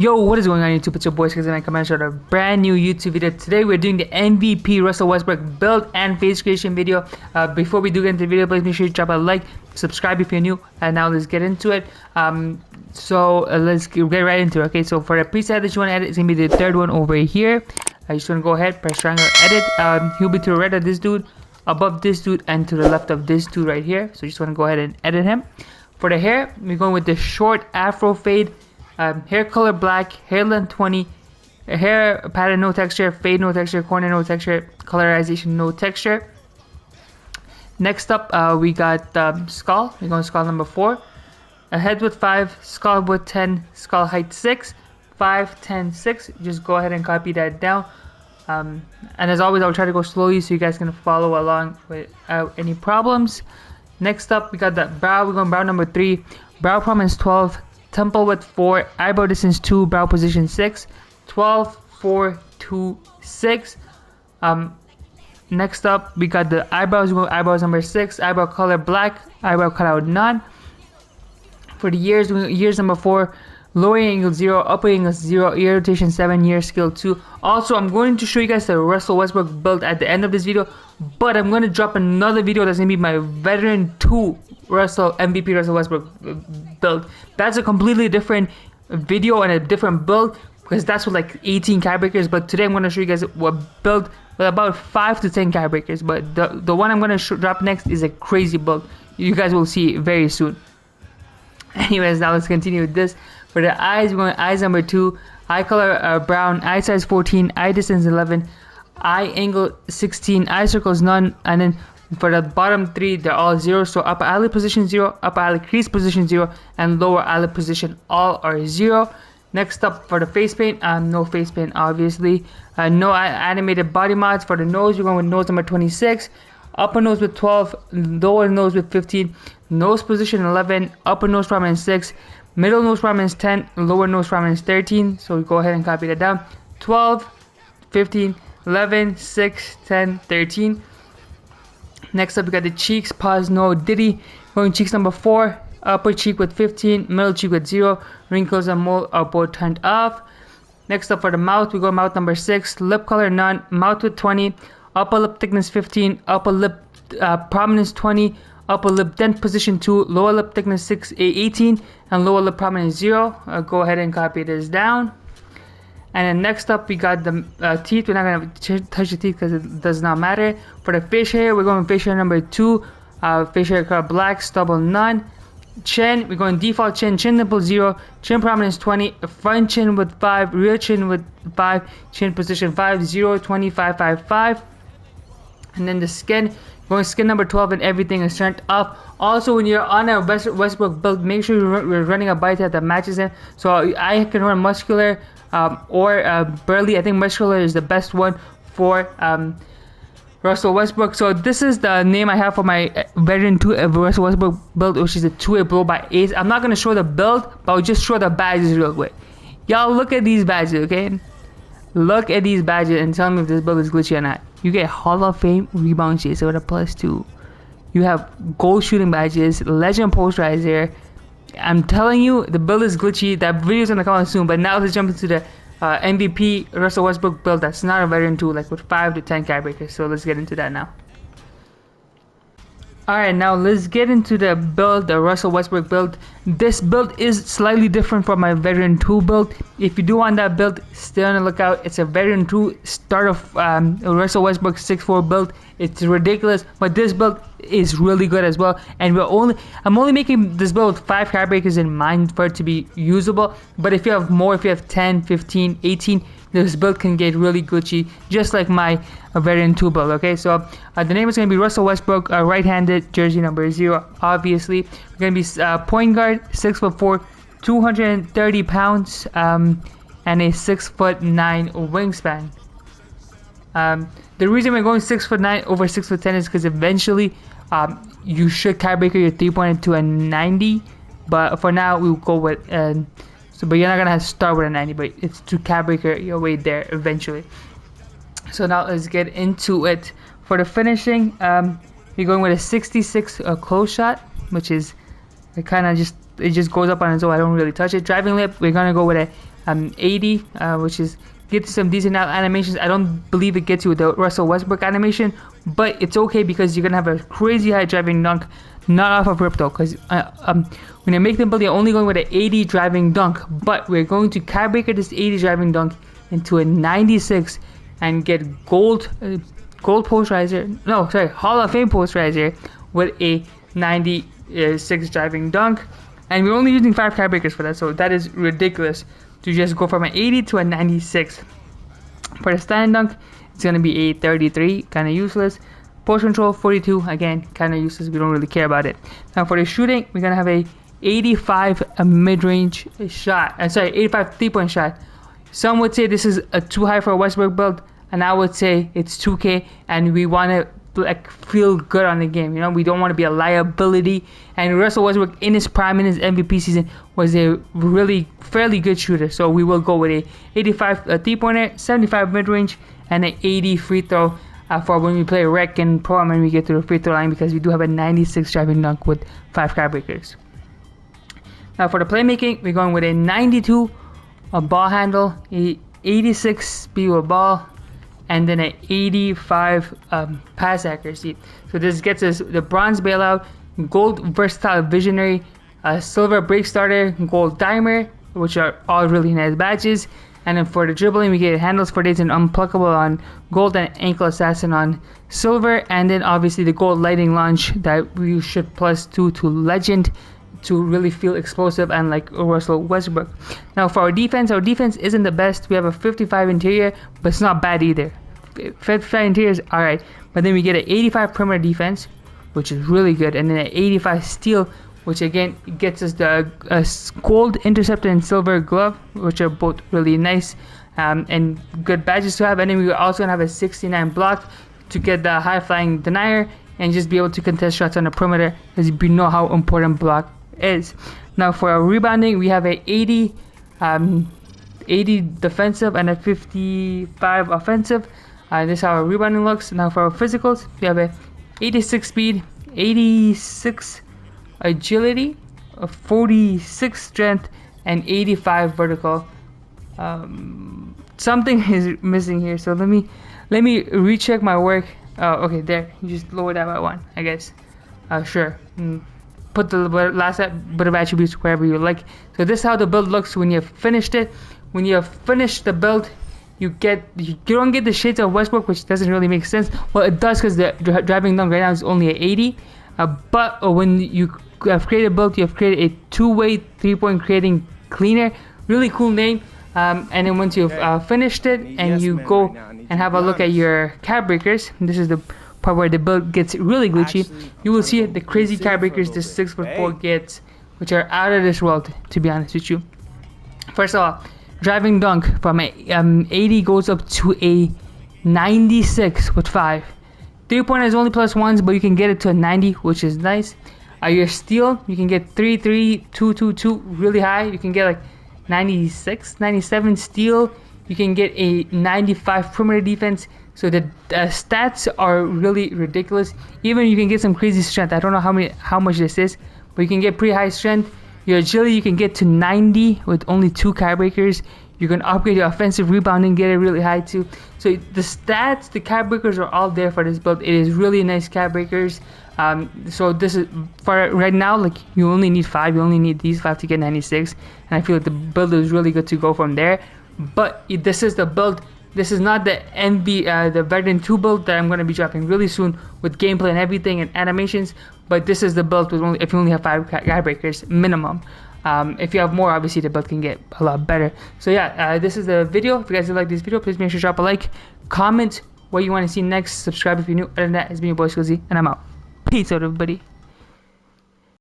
Yo, what is going on YouTube? It's your boy Skillzy and I come out with a brand new YouTube video. Today we're doing the MVP Russell Westbrook build and face creation video. Before we do get into the video, please make sure you drop a like, subscribe if you're new, and now let's get into it. Let's get right into it. Okay, so for the preset that you want to edit, it's going to be the third one over here. I just want to go ahead, press triangle, edit. He'll be to the right of this dude, above this dude, and to the left of this dude right here. So just want to go ahead and edit him. For the hair, we're going with the short afro fade. Hair color black, hair length 20, hair pattern no texture, fade no texture, corner no texture, colorization no texture. Next up, we got skull. We're going skull number 4. A head width 5, skull width 10, skull height 6, 5, 10, 6. Just go ahead and copy that down. And as always, I'll try to go slowly so you guys can follow along without any problems. Next up, we got the brow. We're going brow number 3. Brow prominence 12. Temple width 4, eyebrow distance 2, brow position 6, 12, 4, 2, 6. Next up, we got the eyebrows. We go eyebrows number 6, eyebrow color black, eyebrow cutout none. For the ears, we go ears number 4, lower angle 0, upper angle 0, ear rotation 7, ear skill 2. Also, I'm going to show you guys the Russell Westbrook build at the end of this video, but I'm going to drop another video that's going to be my veteran 2 MVP Russell Westbrook build. That's a completely different video and a different build because that's with like 18 card breakers. But today I'm going to show you guys what build with about 5 to 10 card breakers. But the one I'm going to drop next is a crazy build. You guys will see it very soon. Anyways, now let's continue with this. For the eyes, we're going eyes number 2, eye color brown, eye size 14, eye distance 11, eye angle 16, eye circles none, and then for the bottom 3, they're all 0. So upper eyelid position 0, upper eyelid crease position 0, and lower eyelid position all are 0. Next up, for the face paint, no face paint obviously. No animated body mods. For the nose, we're going with nose number 26, upper nose with 12, lower nose with 15, nose position 11, upper nose prominence 6, middle nose prominence 10, lower nose prominence 13. So we go ahead and copy that down. 12, 15, 11, 6, 10, 13. Next up, we got the cheeks, paws, no diddy. Going cheeks number 4, upper cheek with 15, middle cheek with 0, wrinkles and mole are both turned off. Next up, for the mouth, we go mouth number 6, lip color none, mouth with 20, upper lip thickness 15, upper lip prominence 20, upper lip dent position 2, lower lip thickness 18, and lower lip prominence 0. Go ahead and copy this down. And then next up, we got the teeth. We're not going to touch the teeth because it does not matter. For the face hair, we're going with face hair number 2. Face hair color black, stubble none. Chin, we're going default chin, chin nipple 0, chin prominence 20, front chin with 5, rear chin with 5, chin position 5, 0, 20, 5, 5, 5. And then the skin, going skin number 12, and everything is turned off. Also, when you're on a Westbrook build, make sure you're running a bicep that matches him. So I can run muscular or burly. I think muscular is the best one for Russell Westbrook. So this is the name I have for my veteran 2 Russell Westbrook build, which is a 2-way blow by Ace. I'm not going to show the build, but I'll just show the badges real quick. Y'all look at these badges, okay? Look at these badges and tell me if this build is glitchy or not. You get Hall of Fame rebound chaser with a +2. You have goal shooting badges, legend posterizer. I'm telling you, the build is glitchy. That video is gonna come out soon. But now let's jump into the MVP Russell Westbrook build that's not a veteran 2, like with 5 to 10 card breakers. So let's get into that now. Alright, now let's get into the build, the Russell Westbrook build. This build is slightly different from my veteran 2 build. If you do want that build, stay on the lookout. It's a veteran 2 start of Russell Westbrook 6'4" build. It's ridiculous, but this build is really good as well. And I'm only making this build with 5 card breakers in mind for it to be usable. But if you have more, if you have 10, 15, 18, this build can get really glitchy, just like my veteran 2 build. Okay, so the name is going to be Russell Westbrook, right-handed, jersey number 0. Obviously, we're going to be point guard, 6'4", 230 pounds, and a 6'9" wingspan. The reason we're going 6'9" over 6'10" is because eventually you should card breaker your 3-pointer to a 90, but for now we'll go with but you're not gonna have to start with a 90, but it's to card breaker your way there eventually. So now let's get into it. For the finishing, we're going with a 66 close shot, which is it just goes up on its own. I don't really touch it. Driving lip, we're gonna go with a 80, which is gets you some decent animations. I don't believe it gets you the Russell Westbrook animation, but it's okay because you're gonna have a crazy high driving dunk, not off of rip though, because when you make them build, you're only going with an 80 driving dunk, but we're going to tiebreaker this 80 driving dunk into a 96 and get gold posterizer. No, sorry, Hall of Fame posterizer with a 96 driving dunk, and we're only using 5 tiebreakers for that, so that is ridiculous to just go from an 80 to a 96. For the stand dunk, it's gonna be a 33, kind of useless. Post control 42, again, kind of useless. We don't really care about it. Now for the shooting, we're gonna have a 85 mid-range shot. 85 3-point shot. Some would say this is too high for a Westbrook build, and I would say it's 2K, and we want to like feel good on the game. You know, we don't want to be a liability. And Russell Westbrook in his prime, in his MVP season, was a really fairly good shooter. So we will go with a 85 3-pointer, 75 mid-range, and an 80 free throw for when we play rec and pro and when we get to the free throw line, because we do have a 96 driving dunk with 5 tiebreakers. Now for the playmaking, we're going with a 92 ball handle, a 86 speed with ball, and then an 85 pass accuracy. So this gets us the bronze bailout, gold versatile visionary, silver break starter, gold dimer, which are all really nice badges. And then for the dribbling, we get handles for days and unpluckable on gold, and ankle assassin on silver. And then obviously the gold lighting launch that we should +2 to legend to really feel explosive and like Russell Westbrook. Now for our defense isn't the best. We have a 55 interior, but it's not bad either. 55 interior is alright, but then we get an 85 perimeter defense, which is really good, and then an 85 steal, which again gets us the gold interceptor and silver glove, which are both really nice and good badges to have. And then we also have a 69 block to get the high flying denier and just be able to contest shots on the perimeter, as we know how important block is. Now for our rebounding, we have a 80 defensive and a 55 offensive. This is how our rebounding looks. Now for our physicals, we have a 86 speed, 86 agility, a 46 strength, and 85 vertical. Something is missing here, so let me recheck my work. Okay, there. You just lower that by 1, I guess. Sure. Put the last bit of attributes wherever you like. So this is how the build looks when you've finished it. When you have finished the build, you don't get the shades of Westbrook, which doesn't really make sense. Well, it does, because the driving dunk right now is only at 80. But when you have created a build, you have created a 2-way 3-point creating cleaner. Really cool name. And then once you've finished it and you go and have a look at your cap breakers, this is the part where the build gets really glitchy. You will see the crazy cap breakers this 6'4" gets, which are out of this world, to be honest with you. First of all, driving dunk from a 80 goes up to a 96 with 5. 3-pointer is only +1s, but you can get it to a 90, which is nice. Your steal, you can get 3-3, 2-2-2, really high. You can get like 96, 97 steal. You can get a 95 perimeter defense. So the stats are really ridiculous. Even you can get some crazy strength. I don't know how much this is, but you can get pretty high strength. Your agility, you can get to 90 with only 2 tiebreakers. You can upgrade your offensive rebounding, get it really high too. So the stats, the cap breakers are all there for this build. It is really nice cap breakers. So this is for right now. Like you only need 5. You only need these 5 to get 96, and I feel like the build is really good to go from there. But this is the build. This is not the the Veteran 2 build that I'm going to be dropping really soon with gameplay and everything and animations. But this is the build with if you only have 5 cap breakers minimum. If you have more, obviously the build can get a lot better. So yeah, this is the video. If you guys did like this video, please make sure to drop a like, comment what you want to see next, subscribe if you're new. Other than that, it's been your boy Skillzy, and I'm out. Peace out, everybody.